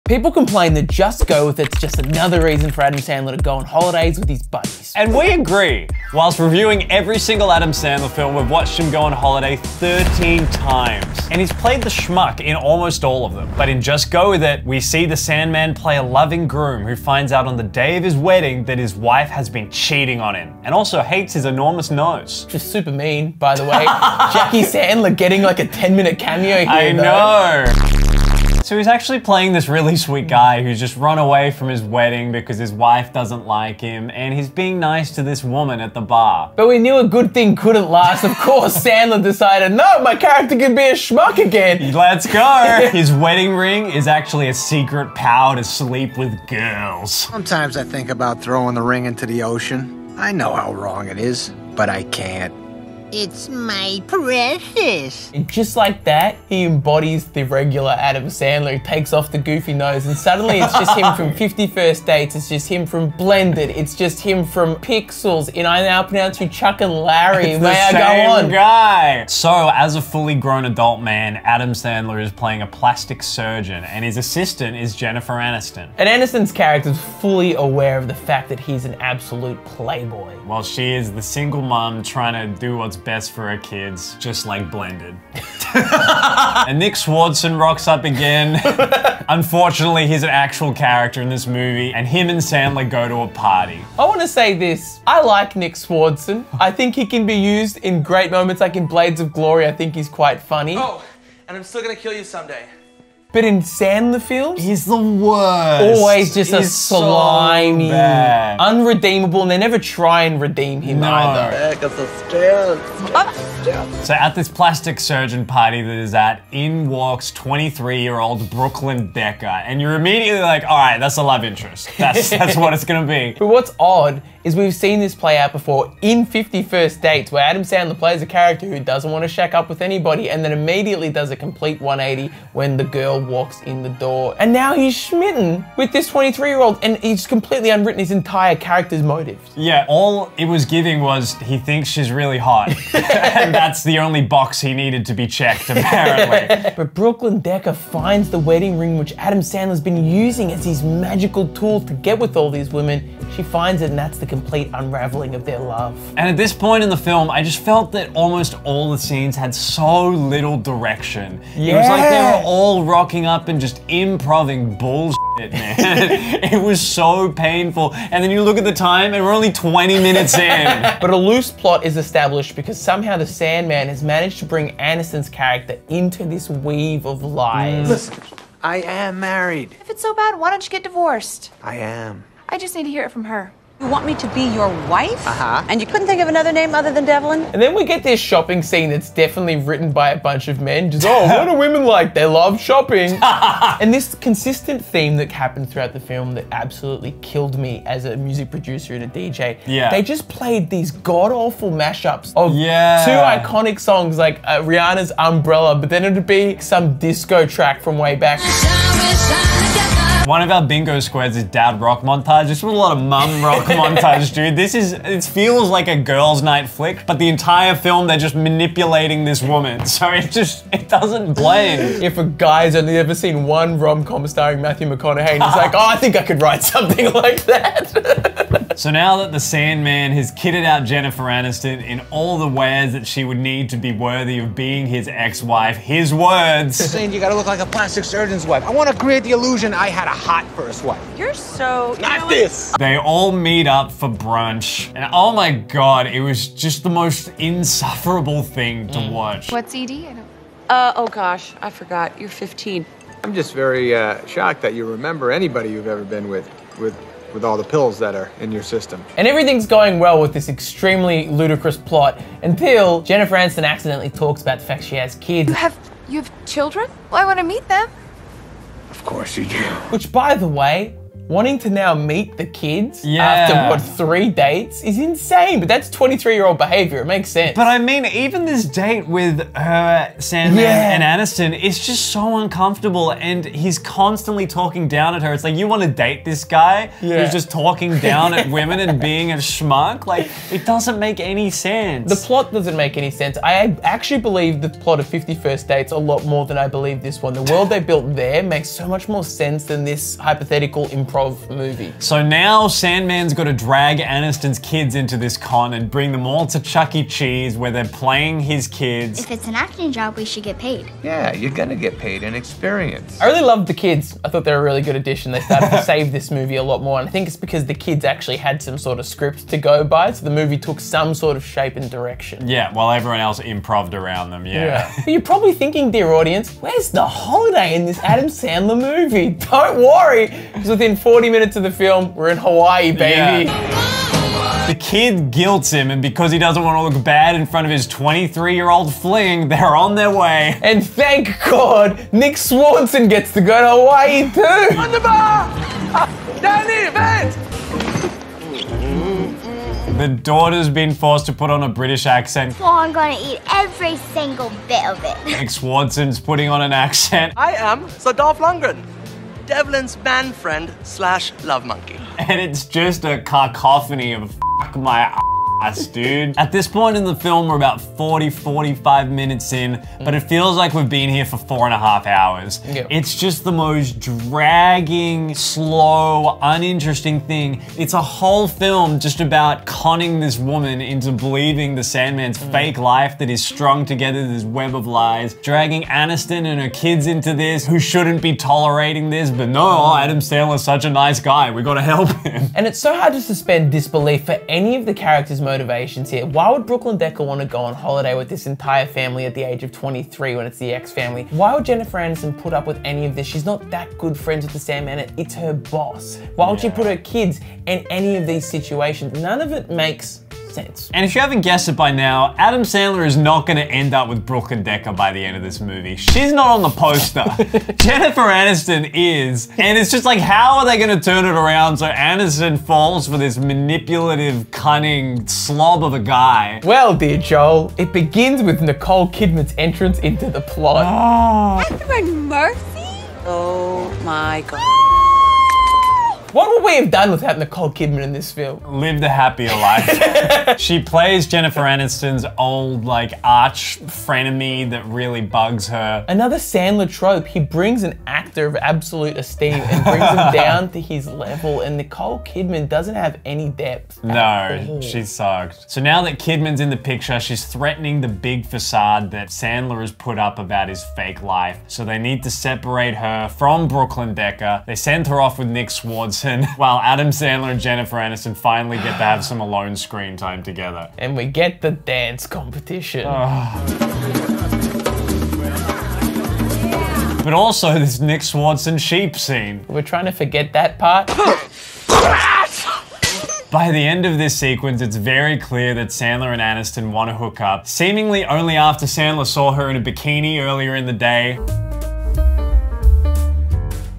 People complain that Just Go With It's just another reason for Adam Sandler to go on holidays with his buddies. And we agree. Whilst reviewing every single Adam Sandler film, we've watched him go on holiday 13 times. And he's played the schmuck in almost all of them. But in Just Go With It, we see the Sandman play a loving groom who finds out on the day of his wedding that his wife has been cheating on him, and also hates his enormous nose. Just super mean, by the way. Jackie Sandler getting like a 10-minute cameo here. I know. So he's actually playing this really sweet guy who's just run away from his wedding because his wife doesn't like him, and he's being nice to this woman at the bar. But we knew a good thing couldn't last. Of course, Sandler decided, no, my character can be a schmuck again. Let's go. His wedding ring is actually a secret power to sleep with girls. Sometimes I think about throwing the ring into the ocean. I know how wrong it is, but I can't. It's my precious. And just like that, he embodies the regular Adam Sandler who takes off the goofy nose, and suddenly it's just him from 50 First Dates, it's just him from Blended, it's just him from Pixels, and I now pronounce you Chuck and Larry. It's May I the go on? same guy. So, as a fully grown adult man, Adam Sandler is playing a plastic surgeon, and his assistant is Jennifer Aniston. And Aniston's character is fully aware of the fact that he's an absolute playboy. While she is the single mom trying to do what's best for her kids, just like Blended. And Nick Swardson rocks up again. Unfortunately, he's an actual character in this movie, and him and Sandler go to a party. I want to say this. I like Nick Swardson. I think he can be used in great moments, like in Blades of Glory. I think he's quite funny. Oh, and I'm still gonna kill you someday. But in Sandler films, He's the worst. always just a slimy, so unredeemable, and they never try and redeem him either. So at this plastic surgeon party that is at, in walks 23-year-old Brooklyn Decker, and you're immediately like, all right, that's a love interest. That's what it's gonna be. But what's odd is we've seen this play out before in 50 First Dates, where Adam Sandler plays a character who doesn't want to shack up with anybody and then immediately does a complete 180 when the girl walks in the door. And now he's smitten with this 23-year-old, and he's completely unwritten his entire character's motives. Yeah, all it was giving was he thinks she's really hot. And that's the only box he needed to be checked, apparently. But Brooklyn Decker finds the wedding ring which Adam Sandler's been using as his magical tool to get with all these women. She finds it, and that's the complete unraveling of their love. And at this point in the film, I just felt that almost all the scenes had so little direction. It was like they were all rocking up and just improvising bullshit, man. It was so painful. And then you look at the time and we're only 20 minutes in. But a loose plot is established because somehow the Sandman has managed to bring Aniston's character into this weave of lies. Listen, I am married. If it's so bad, why don't you get divorced? I am. I just need to hear it from her. You want me to be your wife? Uh-huh. And you couldn't think of another name other than Devlin? And then we get this shopping scene that's definitely written by a bunch of men. Just, oh, what are women like? They love shopping. And this consistent theme that happened throughout the film that absolutely killed me as a music producer and a DJ. Yeah. They just played these god-awful mashups of two iconic songs like Rihanna's Umbrella, but then it'd be some disco track from way back. One of our bingo squares is dad rock montage. This was a lot of mum rock montage, dude. It feels like a girls' night flick, but the entire film, they're just manipulating this woman. So it doesn't blend. If a guy's only ever seen one rom-com starring Matthew McConaughey, and he's like, oh, I think I could write something like that. So now that the Sandman has kitted out Jennifer Aniston in all the ways that she would need to be worthy of being his ex-wife, his words. Saying you gotta look like a plastic surgeon's wife. I want to create the illusion I had a hot first wife. You're so... Not this! They all meet up for brunch, and oh my god, it was just the most insufferable thing to watch. What's ED? oh gosh, I forgot. You're 15. I'm just very shocked that you remember anybody you've ever been with all the pills that are in your system. And everything's going well with this extremely ludicrous plot until Jennifer Aniston accidentally talks about the fact she has kids. You have children? Well, I want to meet them. Of course you do. Which, by the way, wanting to now meet the kids Yeah. after, what, 3 dates is insane. But that's 23-year-old behavior. It makes sense. But I mean, even this date with her, Sandman, and Aniston, it's just so uncomfortable, and he's constantly talking down at her. It's like, you want to date this guy who's just talking down at women and being a schmuck? Like, it doesn't make any sense. The plot doesn't make any sense. I actually believe the plot of 50 First Dates a lot more than I believe this one. The world they built there makes so much more sense than this hypothetical improv movie. So now Sandman's got to drag Aniston's kids into this con and bring them all to Chuck E. Cheese where they're playing his kids. If it's an acting job, we should get paid. Yeah, you're gonna get paid in experience. I really loved the kids. I thought they were a really good addition. They started to save this movie a lot more, and I think it's because the kids actually had some sort of script to go by, so the movie took some sort of shape and direction. Yeah, while everyone else improv'd around them, But you're probably thinking, dear audience, where's the holiday in this Adam Sandler movie? Don't worry, because within 40 minutes of the film, we're in Hawaii, baby. The kid guilts him, and because he doesn't want to look bad in front of his 23-year-old fling, they're on their way. And thank God, Nick Swanson gets to go to Hawaii too. On the bar! Danny, vent! The daughter's been forced to put on a British accent. So I'm gonna eat every single bit of it. Nick Swanson's putting on an accent. I am Sir Dolph Lundgren, Devlin's man friend / love monkey. And it's just a cacophony of fuck my ass, dude. At this point in the film, we're about 45 minutes in, but it feels like we've been here for 4.5 hours. It's just the most dragging, slow, uninteresting thing. It's a whole film just about conning this woman into believing the Sandman's fake life that is strung together this web of lies, dragging Aniston and her kids into this, who shouldn't be tolerating this, but no, Adam Sandler's such a nice guy, we gotta help him. And it's so hard to suspend disbelief for any of the characters' motivations here. Why would Brooklyn Decker want to go on holiday with this entire family at the age of 23 when it's the ex-family? Why would Jennifer Aniston put up with any of this? She's not that good friends with the Sandman, it's her boss. Why would she put her kids in any of these situations? None of it makes sense. And if you haven't guessed it by now, Adam Sandler is not gonna end up with Brooklyn Decker by the end of this movie. She's not on the poster. Jennifer Aniston is. And it's just like, how are they gonna turn it around so Aniston falls for this manipulative, cunning slob of a guy? Well, dear Joel, it begins with Nicole Kidman's entrance into the plot. Edward Murphy? Oh my God. What would we have done without Nicole Kidman in this film? Lived a happier life. She plays Jennifer Aniston's old, like, arch frenemy that really bugs her. Another Sandler trope, he brings an actor of absolute esteem and brings him down to his level, and Nicole Kidman doesn't have any depth. No, she sucked. So now that Kidman's in the picture, she's threatening the big facade that Sandler has put up about his fake life. So they need to separate her from Brooklyn Decker. They send her off with Nick Swanson, while Adam Sandler and Jennifer Aniston finally get to have some alone screen time together. And we get the dance competition. But also this Nick Swanson sheep scene. We're trying to forget that part. By the end of this sequence, it's very clear that Sandler and Aniston want to hook up, seemingly only after Sandler saw her in a bikini earlier in the day.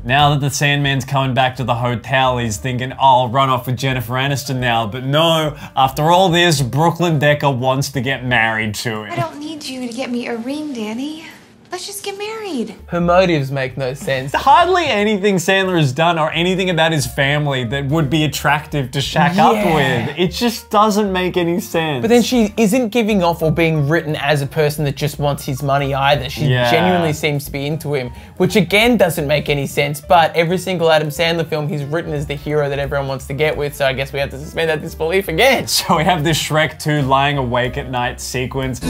Now that the Sandman's coming back to the hotel, he's thinking, oh, I'll run off with Jennifer Aniston now. But no, after all this, Brooklyn Decker wants to get married to him. I don't need you to get me a ring, Danny. Let's just get married. Her motives make no sense. Hardly anything Sandler has done or anything about his family that would be attractive to shack up with. It just doesn't make any sense. But then she isn't giving off or being written as a person that just wants his money either. She genuinely seems to be into him, which again doesn't make any sense. But every single Adam Sandler film, he's written as the hero that everyone wants to get with, so I guess we have to suspend that disbelief again. So we have this Shrek 2 lying awake at night sequence.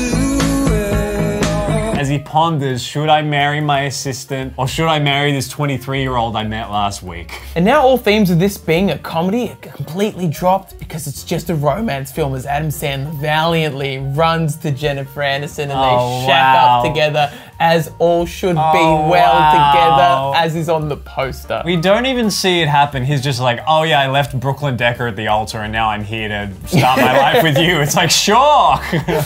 As he ponders, should I marry my assistant or should I marry this 23-year-old I met last week? And now all themes of this being a comedy are completely dropped because it's just a romance film as Adam Sandler valiantly runs to Jennifer Aniston and they shack up together as all should be wow. together, as is on the poster. We don't even see it happen. He's just like, oh yeah, I left Brooklyn Decker at the altar and now I'm here to start my life with you. It's like, sure.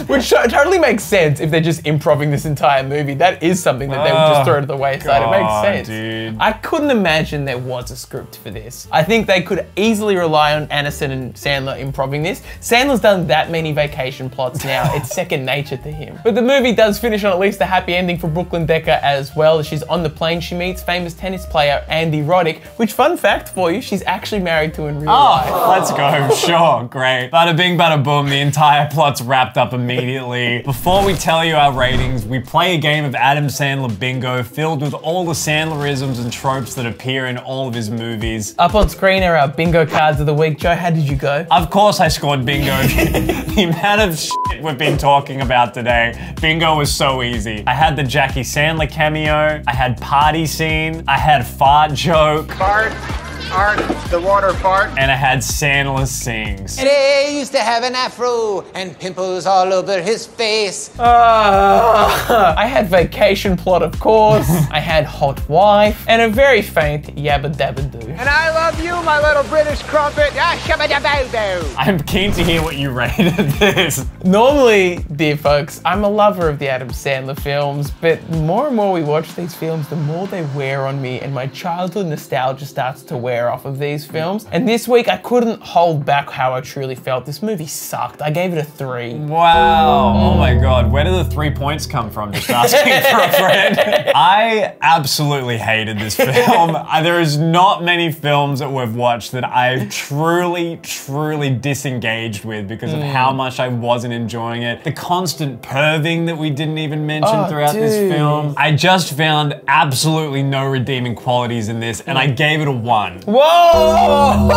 Which totally makes sense if they're just improvising this entire movie. That is something that they would just throw to the wayside. It makes sense. Dude. I couldn't imagine there was a script for this. I think they could easily rely on Aniston and Sandler improvising this. Sandler's done that many vacation plots now. It's second nature to him. But the movie does finish on at least a happy ending for Brooklyn Decker as well. She's on the plane, she meets famous tennis player Andy Roddick, which, fun fact for you, she's actually married to in real life. Let's go. Sure, great. Bada bing, bada boom, the entire plot's wrapped up immediately. Before we tell you our ratings, we play a game of Adam Sandler bingo filled with all the Sandlerisms and tropes that appear in all of his movies. Up on screen are our bingo cards of the week. Joe, how did you go? Of course I scored bingo. The amount of shit we've been talking about today, bingo was so easy. I had the Jackie Sandler cameo, I had party scene, I had fart joke. Fart, the water fart. And I had Sandler sings. And he used to have an afro and pimples all over his face. I had vacation plot, of course. I had hot wife and a very faint yabba dabba doo. And I love you, my little British crumpet. Ah, shabba dabba doo. I'm keen to hear what you rated this. Normally, dear folks, I'm a lover of the Adam Sandler films, but more and more we watch these films, the more they wear on me and my childhood nostalgia starts to wear off of these films. And this week, I couldn't hold back how I truly felt. This movie sucked. I gave it a 3. Wow. Oh my God. Where did the 3 points come from? Just asking for a friend. I absolutely hated this film. There is not many films that we've watched that I've truly disengaged with because of how much I wasn't enjoying it. The constant perving that we didn't even mention throughout this film. I just found absolutely no redeeming qualities in this, and I gave it a 1. Whoa!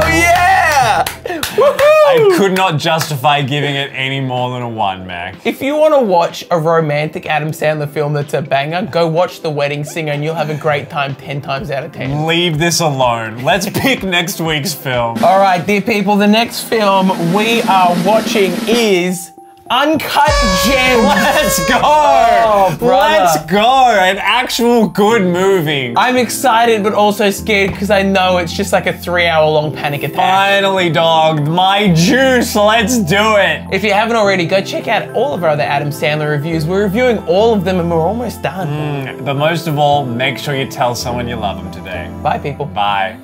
Yeah! I could not justify giving it any more than a 1, Mac. If you want to watch a romantic Adam Sandler film that's a banger, go watch The Wedding Singer and you'll have a great time 10 times out of 10. Leave this alone. Let's pick next week's film. All right, dear people, the next film we are watching is Uncut Gems. Let's go! Oh, brother. Let's go! An actual good movie. I'm excited but also scared because I know it's just like a 3-hour-long panic attack. Finally, dog. My juice. Let's do it. If you haven't already, go check out all of our other Adam Sandler reviews. We're reviewing all of them and we're almost done. But most of all, make sure you tell someone you love them today. Bye, people. Bye.